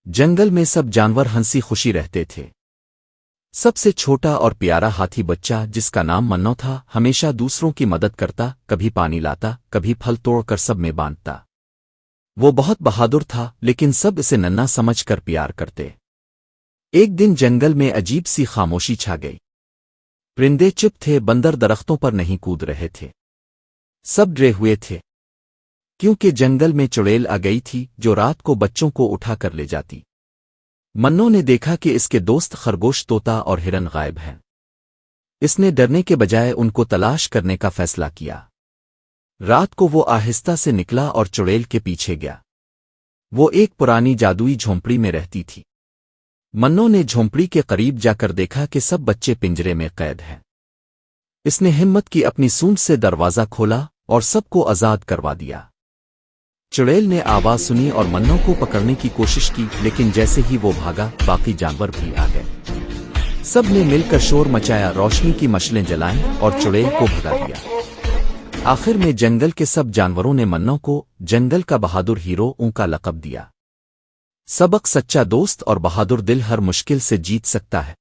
جنگل میں سب جانور ہنسی خوشی رہتے تھے۔ سب سے چھوٹا اور پیارا ہاتھی بچہ جس کا نام منو تھا ہمیشہ دوسروں کی مدد کرتا، کبھی پانی لاتا، کبھی پھل توڑ کر سب میں بانٹتا۔ وہ بہت بہادر تھا لیکن سب اسے ننھا سمجھ کر پیار کرتے۔ ایک دن جنگل میں عجیب سی خاموشی چھا گئی۔ پرندے چپ تھے، بندر درختوں پر نہیں کود رہے تھے، سب ڈرے ہوئے تھے کیونکہ جنگل میں چڑیل آ گئی تھی جو رات کو بچوں کو اٹھا کر لے جاتی۔ منو نے دیکھا کہ اس کے دوست خرگوش، طوطا اور ہرن غائب ہیں۔ اس نے ڈرنے کے بجائے ان کو تلاش کرنے کا فیصلہ کیا۔ رات کو وہ آہستہ سے نکلا اور چڑیل کے پیچھے گیا۔ وہ ایک پرانی جادوئی جھونپڑی میں رہتی تھی۔ منو نے جھونپڑی کے قریب جا کر دیکھا کہ سب بچے پنجرے میں قید ہیں۔ اس نے ہمت کی، اپنی سونڈ سے دروازہ کھولا اور سب کو آزاد کروا دیا۔ چڑیل نے آواز سنی اور منو کو پکڑنے کی کوشش کی، لیکن جیسے ہی وہ بھاگا باقی جانور بھی آ گئے۔ سب نے مل کر شور مچایا، روشنی کی مشلیں جلائیں اور چڑیل کو بھگا دیا۔ آخر میں جنگل کے سب جانوروں نے منو کو جنگل کا بہادر ہیرو کا لقب دیا۔ سبق: سچا دوست اور بہادر دل ہر مشکل سے جیت سکتا ہے۔